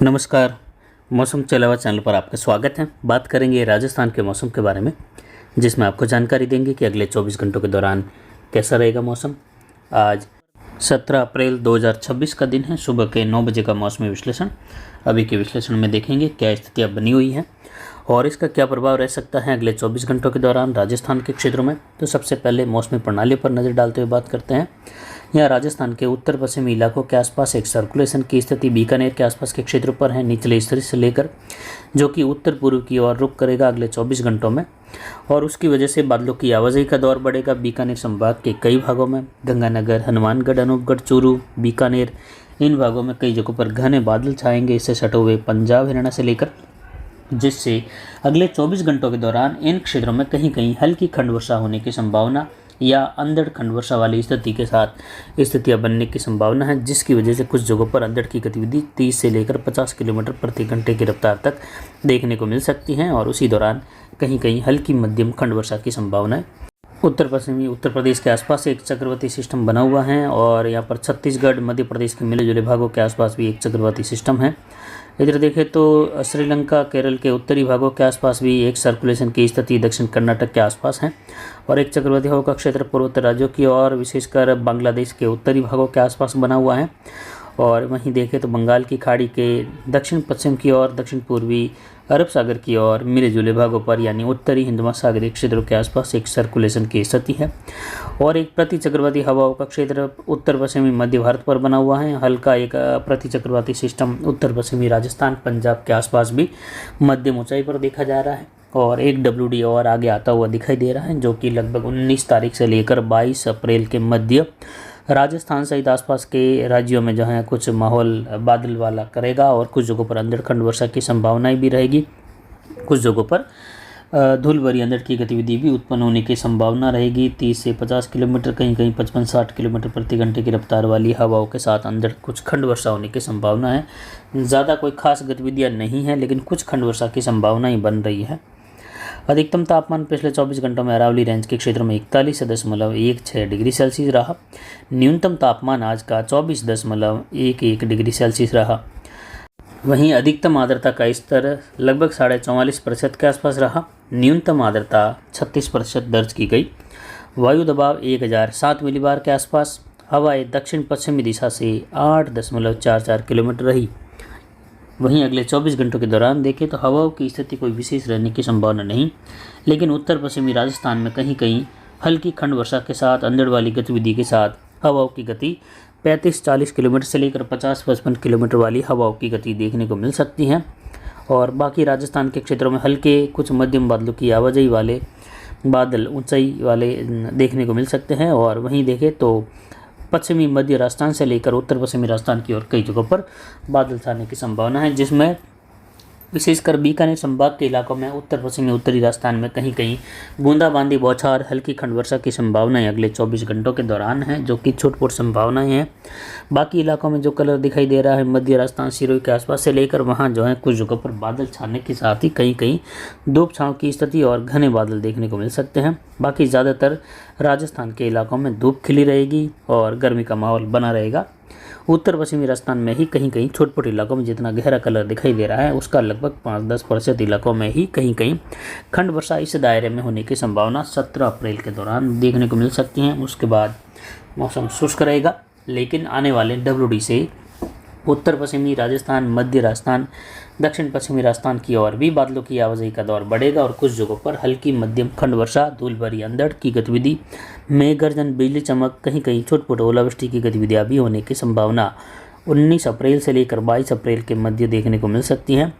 नमस्कार। मौसम के अलावा चैनल पर आपका स्वागत है। बात करेंगे राजस्थान के मौसम के बारे में, जिसमें आपको जानकारी देंगे कि अगले 24 घंटों के दौरान कैसा रहेगा मौसम। आज 17 अप्रैल 2026 का दिन है। सुबह के 9 बजे का मौसमी विश्लेषण। अभी के विश्लेषण में देखेंगे क्या स्थितियाँ बनी हुई हैं और इसका क्या प्रभाव रह सकता है अगले 24 घंटों के दौरान राजस्थान के क्षेत्रों में। तो सबसे पहले मौसमी प्रणाली पर नज़र डालते हुए बात करते हैं। यहाँ राजस्थान के उत्तर पश्चिमी इलाकों के आसपास एक सर्कुलेशन की स्थिति बीकानेर के आसपास के क्षेत्रों पर है, निचले स्तर से लेकर, जो कि उत्तर पूर्व की ओर रुख करेगा अगले 24 घंटों में, और उसकी वजह से बादलों की आवाजाही का दौर बढ़ेगा। बीकानेर संभाग के कई भागों में, गंगानगर, हनुमानगढ़, अनूपगढ़, चूरू, बीकानेर, इन भागों में कई जगहों पर घने बादल छाएंगे। इससे सटे हुए पंजाब, हरियाणा से लेकर, जिससे अगले 24 घंटों के दौरान इन क्षेत्रों में कहीं कहीं हल्की खंड वर्षा होने की संभावना या अंधड़ खंड वर्षा वाली स्थिति के साथ स्थितियां बनने की संभावना है, जिसकी वजह से कुछ जगहों पर अंधड़ की गतिविधि 30 से लेकर 50 किलोमीटर प्रति घंटे की रफ्तार तक देखने को मिल सकती हैं, और उसी दौरान कहीं कहीं हल्की मध्यम खंड वर्षा की संभावना है। उत्तर पश्चिमी उत्तर प्रदेश के आसपास एक चक्रवाती सिस्टम बना हुआ है, और यहाँ पर छत्तीसगढ़, मध्य प्रदेश के मिले जुले भागों के आसपास भी एक चक्रवाती सिस्टम है। इधर देखें तो श्रीलंका, केरल के उत्तरी भागों के आसपास भी एक सर्कुलेशन की स्थिति दक्षिण कर्नाटक के आसपास है, और एक चक्रवाती हवा का क्षेत्र पूर्वोत्तर राज्यों की ओर, विशेषकर बांग्लादेश के उत्तरी भागों के आसपास बना हुआ है। और वहीं देखें तो बंगाल की खाड़ी के दक्षिण पश्चिम की ओर, दक्षिण पूर्वी अरब सागर की ओर मिले जुले भागों पर, यानी उत्तरी हिंद महासागरीय क्षेत्रों के आसपास एक सर्कुलेशन की स्थिति है, और एक प्रति चक्रवाती हवाओं का क्षेत्र उत्तर पश्चिमी मध्य भारत पर बना हुआ है। हल्का एक प्रति चक्रवाती सिस्टम उत्तर पश्चिमी राजस्थान, पंजाब के आसपास भी मध्यम ऊंचाई पर देखा जा रहा है, और एक WD और आगे आता हुआ दिखाई दे रहा है, जो कि लगभग 19 तारीख से लेकर 22 अप्रैल के मध्य राजस्थान सहित आसपास के राज्यों में जो है कुछ माहौल बादल वाला करेगा, और कुछ जगहों पर अंधड़ खंड वर्षा की संभावनाएं भी रहेगी। कुछ जगहों पर धूल भरी अंधड़ की गतिविधि भी उत्पन्न होने की संभावना रहेगी। 30 से 50 किलोमीटर, कहीं कहीं 55-60 किलोमीटर प्रति घंटे की रफ्तार वाली हवाओं के साथ अंधड़ कुछ खंड वर्षा होने की संभावना है। ज़्यादा कोई खास गतिविधियाँ नहीं है, लेकिन कुछ खंड वर्षा की संभावनाएँ बन रही है। अधिकतम तापमान पिछले 24 घंटों में अरावली रेंज के क्षेत्रों में 41.16 डिग्री सेल्सियस रहा। न्यूनतम तापमान आज का 24.11 डिग्री सेल्सियस रहा। वहीं अधिकतम आर्द्रता का स्तर लगभग 44.5% के आसपास रहा। न्यूनतम आर्द्रता 36% दर्ज की गई। वायु दबाव 1007 मिलीबार के आसपास। हवाएं दक्षिण पश्चिमी दिशा से 8.44 किलोमीटर रही। वहीं अगले 24 घंटों के दौरान देखें तो हवाओं की स्थिति कोई विशेष रहने की संभावना नहीं, लेकिन उत्तर पश्चिमी राजस्थान में कहीं कहीं हल्की खंड वर्षा के साथ अंधड़ वाली गतिविधि के साथ हवाओं की गति 35-40 किलोमीटर से लेकर 50-55 किलोमीटर वाली हवाओं की गति देखने को मिल सकती है। और बाकी राजस्थान के क्षेत्रों में हल्के कुछ मध्यम बादलों की आवाजाही वाले बादल ऊंचाई वाले देखने को मिल सकते हैं। और वहीं देखें तो पश्चिमी मध्य राजस्थान से लेकर उत्तर पश्चिमी राजस्थान की ओर कई जगहों पर बादल छाने की संभावना है, जिसमें विशेषकर बीकानेर संभाग के इलाकों में, उत्तर पश्चिमी उत्तरी राजस्थान में कहीं कहीं बूंदाबांदी, बौछार, हल्की खंड वर्षा की संभावनाएं अगले 24 घंटों के दौरान है, जो कि छोट-मोट संभावनाएं हैं। बाकी इलाकों में जो कलर दिखाई दे रहा है, मध्य राजस्थान, सिरोही के आसपास से लेकर वहाँ जो है कुछ जगहों पर बादल छाने के साथ ही कहीं कहीं धूप छांव की स्थिति और घने बादल देखने को मिल सकते हैं। बाकी ज़्यादातर राजस्थान के इलाकों में धूप खिली रहेगी और गर्मी का माहौल बना रहेगा। उत्तर पश्चिमी राजस्थान में ही कहीं कहीं छोटे छोटे इलाकों में जितना गहरा कलर दिखाई दे रहा है, उसका लगभग 5-10% इलाकों में ही कहीं कहीं खंड वर्षा इस दायरे में होने की संभावना 17 अप्रैल के दौरान देखने को मिल सकती है। उसके बाद मौसम शुष्क रहेगा, लेकिन आने वाले WD से उत्तर पश्चिमी राजस्थान, मध्य राजस्थान, दक्षिण पश्चिमी राजस्थान की ओर भी बादलों की आवाजाही का दौर बढ़ेगा, और कुछ जगहों पर हल्की मध्यम खंड वर्षा, धूल भरी अंधड़ की गतिविधि, मेघ गर्जन, बिजली चमक, कहीं कहीं छोटे-मोटे ओलावृष्टि की गतिविधियां भी होने की संभावना 19 अप्रैल से लेकर 22 अप्रैल के मध्य देखने को मिल सकती हैं।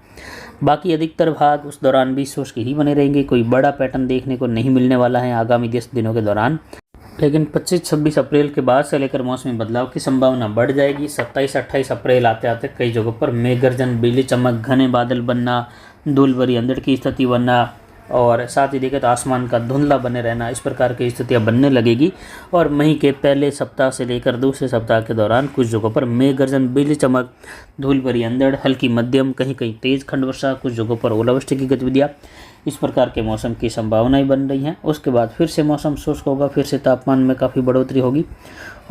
बाकी अधिकतर भाग उस दौरान भी शुष्क ही बने रहेंगे। कोई बड़ा पैटर्न देखने को नहीं मिलने वाला है आगामी 10 दिनों के दौरान, लेकिन 25-26 अप्रैल के बाद से लेकर मौसमी बदलाव की संभावना बढ़ जाएगी। 27-28 अप्रैल आते आते कई जगहों पर मेघ गर्जन, बिजली चमक, घने बादल बनना, धूल भरी अंधड़ की स्थिति बनना, और साथ ही देखें तो आसमान का धुंधला बने रहना, इस प्रकार की स्थितियां बनने लगेगी। और मई के पहले सप्ताह से लेकर दूसरे सप्ताह के दौरान कुछ जगहों पर मेघ गर्जन, बिजली चमक, धूल भरी अंधड़, हल्की मध्यम, कहीं कहीं तेज खंड वर्षा, कुछ जगहों पर ओलावृष्टि की गतिविधियाँ, इस प्रकार के मौसम की संभावनाएं बन रही हैं। उसके बाद फिर से मौसम शुष्क होगा, फिर से तापमान में काफ़ी बढ़ोतरी होगी,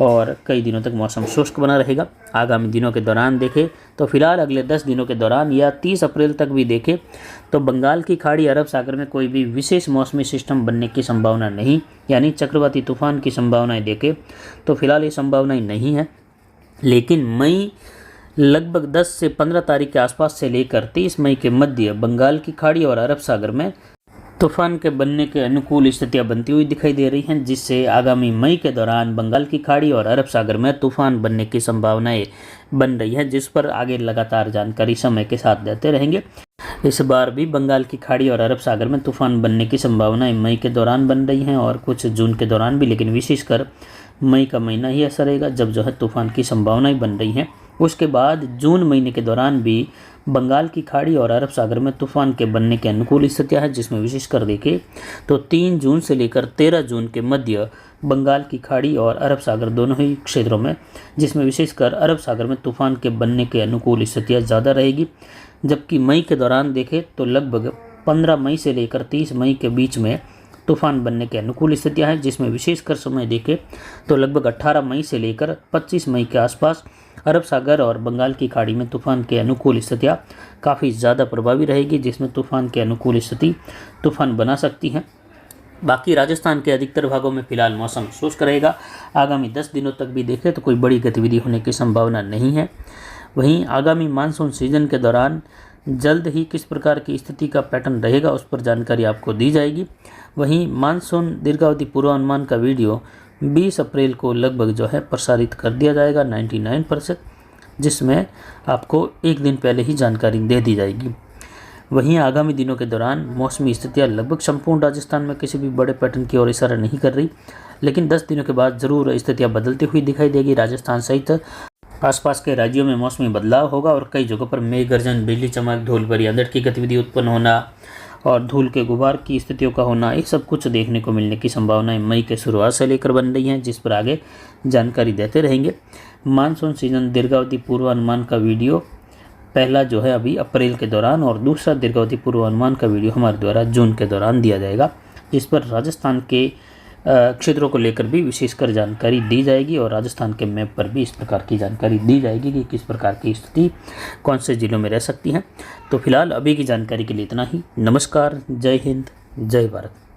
और कई दिनों तक मौसम शुष्क बना रहेगा। आगामी दिनों के दौरान देखें तो फिलहाल अगले 10 दिनों के दौरान या 30 अप्रैल तक भी देखें तो बंगाल की खाड़ी, अरब सागर में कोई भी विशेष मौसमी सिस्टम बनने की संभावना नहीं, यानी चक्रवाती तूफान की संभावनाएं देखें तो फिलहाल ये संभावनाएं नहीं है। लेकिन मई लगभग 10 से 15 तारीख के आसपास से लेकर 30 मई के मध्य बंगाल की खाड़ी और अरब सागर में तूफान के बनने के अनुकूल स्थितियां बनती हुई दिखाई दे रही हैं, जिससे आगामी मई के दौरान बंगाल की खाड़ी और अरब सागर में तूफान बनने की संभावनाएं बन रही है, जिस पर आगे लगातार जानकारी समय के साथ देते रहेंगे। इस बार भी बंगाल की खाड़ी और अरब सागर में तूफान बनने की संभावनाएं मई के दौरान बन रही हैं और कुछ जून के दौरान भी, लेकिन विशेषकर मई का महीना ही ऐसा रहेगा जब जो है तूफान की संभावनाएं बन रही हैं। उसके बाद जून महीने के दौरान भी बंगाल की खाड़ी और अरब सागर में तूफान के बनने के अनुकूल स्थितियां हैं, जिसमें विशेषकर देखें तो 3 जून से लेकर 13 जून के मध्य बंगाल की खाड़ी और अरब सागर दोनों ही क्षेत्रों में, जिसमें विशेषकर अरब सागर में तूफान के बनने के अनुकूल स्थितियां ज़्यादा रहेगी। जबकि मई के दौरान देखें तो लगभग 15 मई से लेकर 30 मई के बीच में तूफान बनने के अनुकूल स्थितियां हैं, जिसमें विशेषकर समय देखें तो लगभग 18 मई से लेकर 25 मई के आसपास अरब सागर और बंगाल की खाड़ी में तूफान के अनुकूल स्थितियां काफ़ी ज़्यादा प्रभावी रहेगी, जिसमें तूफान के अनुकूल स्थिति तूफान बना सकती हैं। बाकी राजस्थान के अधिकतर भागों में फिलहाल मौसम शुष्क रहेगा। आगामी 10 दिनों तक भी देखें तो कोई बड़ी गतिविधि होने की संभावना नहीं है। वहीं आगामी मानसून सीजन के दौरान जल्द ही किस प्रकार की स्थिति का पैटर्न रहेगा उस पर जानकारी आपको दी जाएगी। वहीं मानसून दीर्घावधि पूर्वानुमान का वीडियो 20 अप्रैल को लगभग जो है प्रसारित कर दिया जाएगा 99%, जिसमें आपको एक दिन पहले ही जानकारी दे दी जाएगी। वहीं आगामी दिनों के दौरान मौसमी स्थितियां लगभग संपूर्ण राजस्थान में किसी भी बड़े पैटर्न की ओर इशारा नहीं कर रही, लेकिन 10 दिनों के बाद ज़रूर स्थितियां बदलती हुई दिखाई देगी। राजस्थान सहित आसपास के राज्यों में मौसमी बदलाव होगा और कई जगहों पर मेघ गर्जन, बिजली चमक, धूल भरी अंधड़ की गतिविधि उत्पन्न होना और धूल के गुबार की स्थितियों का होना, ये सब कुछ देखने को मिलने की संभावनाएं मई के शुरुआत से लेकर बन रही हैं, जिस पर आगे जानकारी देते रहेंगे। मानसून सीजन दीर्घावधि पूर्वानुमान का वीडियो पहला जो है अभी अप्रैल के दौरान और दूसरा दीर्घावधि पूर्वानुमान का वीडियो हमारे द्वारा जून के दौरान दिया जाएगा, जिस पर राजस्थान के क्षेत्रों को लेकर भी विशेषकर जानकारी दी जाएगी और राजस्थान के मैप पर भी इस प्रकार की जानकारी दी जाएगी कि किस प्रकार की स्थिति कौन से जिलों में रह सकती हैं। तो फिलहाल अभी की जानकारी के लिए इतना ही। नमस्कार, जय हिंद, जय भारत।